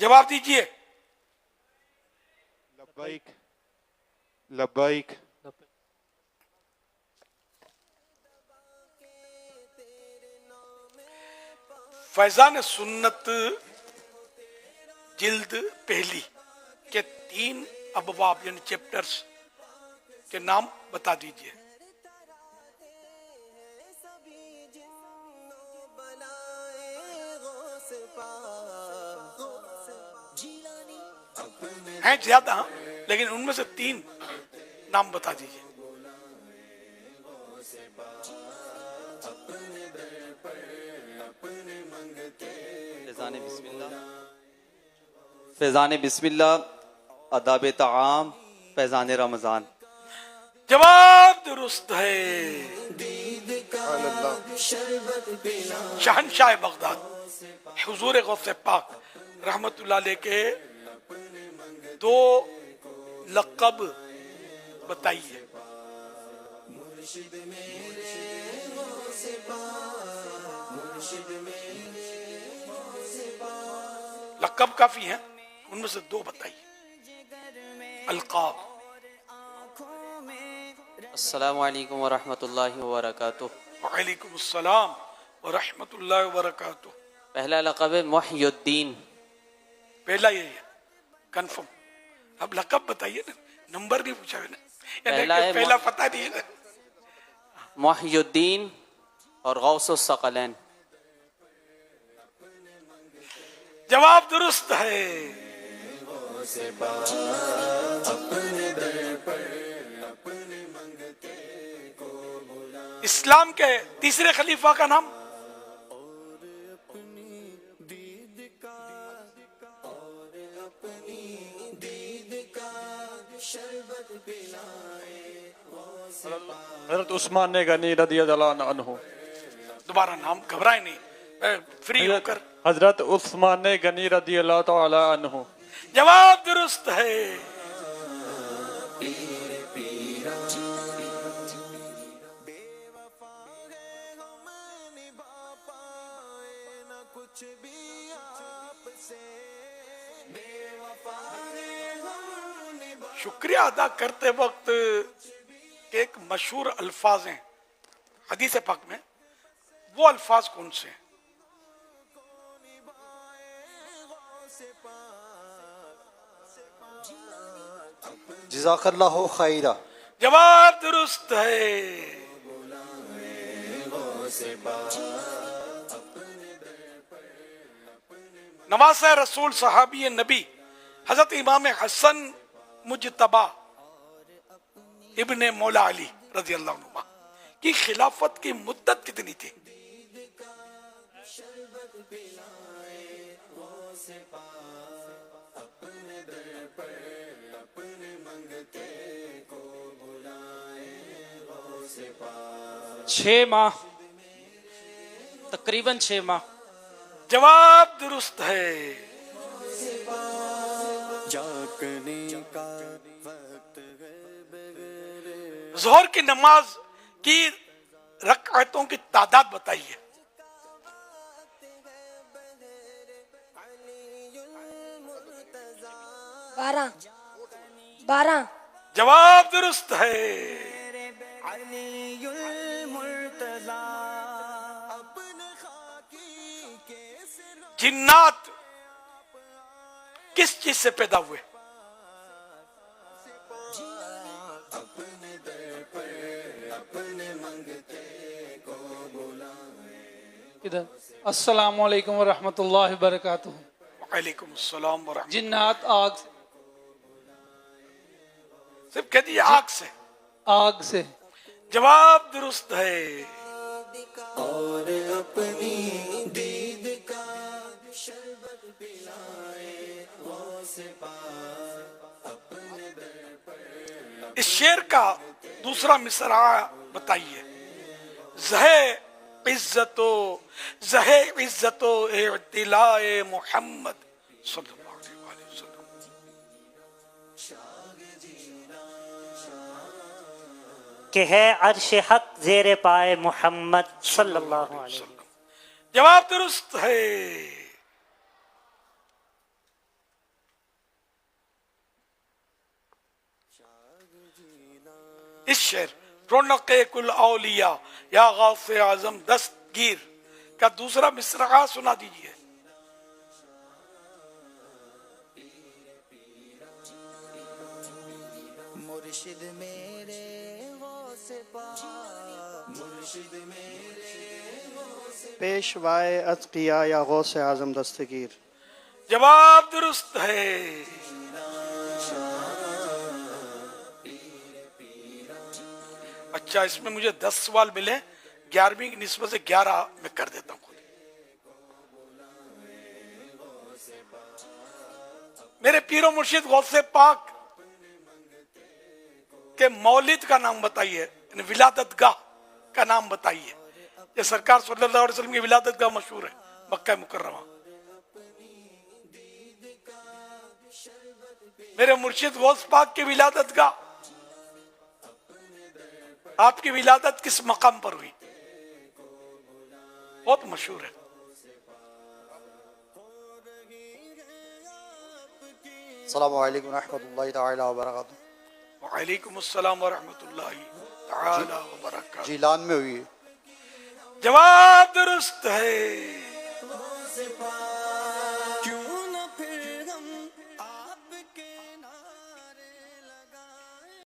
جواب دیجئے. لبیک لبیک. فیضان سنت جلد پہلی کے 3 ابواب یعنی چیپٹرز کے نام بتا دیجئے. ہیں زیادہ ہاں لیکن ان میں سے 3 نام بتا دیجئے. فیضان بسم اللہ، آداب طعام، فیضان رمضان. جواب درست ہے. شہنشاہ بغداد حضور غوث پاک رحمت اللہ علیہ کے 2 لقب بتائیے. لقب کافی ہیں، ان میں سے 2 بتائیے. القاب. السلام علیکم ورحمۃ اللہ وبرکاتہ. وعلیکم السلام ورحمۃ اللہ وبرکاتہ. پہلا لقب ہے محی الدین. پہلا یہی ہے کنفرم. اب لقب بتائیے نا، نمبر نہیں پوچھا ہے نا، پہلا پتہ نہیں ہے نا. محی الدین اور غوث الثقلین. جواب درست ہے. اسلام کے تیسرے خلیفہ کا نام؟ حضرت عثمان غنی رضی اللہ عنہ. دوبارہ نام، گھبرائے نہیں، فری ہو کر. حضرت عثمان غنی رضی اللہ تعالی عنہ. جواب درست ہے. شکریہ ادا کرتے وقت ایک مشہور الفاظ ہیں حدیث پاک میں، وہ الفاظ کون سے ہیں؟ جزاک اللہ خیرہ. جواب درست ہے. نواسہ رسول صحابی نبی حضرت امام حسن مجتبی ابن مولا علی رضی اللہ عنہ کی خلافت کی مدت کتنی تھی؟ چھ ماہ، تقریباً 6 ماہ. جواب درست ہے. ظہر کی نماز کی رکعتوں کی تعداد بتائیے. بارہ. جواب درست ہے. جنات کس چیز سے پیدا ہوئے؟ السلام علیکم ورحمۃ اللہ وبرکاتہ. وعلیکم السلام ورحمۃ. جنات آگ سے. صرف کہہ دیجیے آگ سے. آگ سے. جواب درست ہے. اور اپنی دید کا شربت پلائے غوث پاک اپنے در پر. اس شعر کا دوسرا مصرع بتائیے. زہ عزت و اعتلاء محمد صلی اللہ علیہ وسلم. کہ ہے عرش حق زیر پائے محمد صلی اللہ علیہ وسلم. جواب درست ہے. اس شعر رونق کل اولیاء یا غوث اعظم دستگیر کا دوسرا مصرعہ سنا دیجئے. مرشد میرے غوث پاک مرشد میرے غوث پیشوائے اتقیا یا غوث اعظم دستگیر. جواب درست ہے. اچھا اس میں مجھے 10 سوال ملے، 11ویں کی نسبت سے 11 میں کر دیتا ہوں خود. میرے پیر و مرشد غوث پاک کے مولد کا نام بتائیے، یعنی ولادت گاہ کا نام بتائیے. یہ سرکار صلی اللہ علیہ وسلم کی ولادت گاہ مشہور ہے مکہ مکرمہ. میرے مرشد غوث پاک کی ولادت گاہ، آپ کی ولادت کس مقام پر ہوئی؟ بہت مشہور ہے. السلام علیکم ورحمۃ اللہ تعالی وبرکاتہ. وعلیکم السلام ورحمۃ اللہ تعالی وبرکاتہ. جیلان میں ہوئی ہے. جواب درست ہے.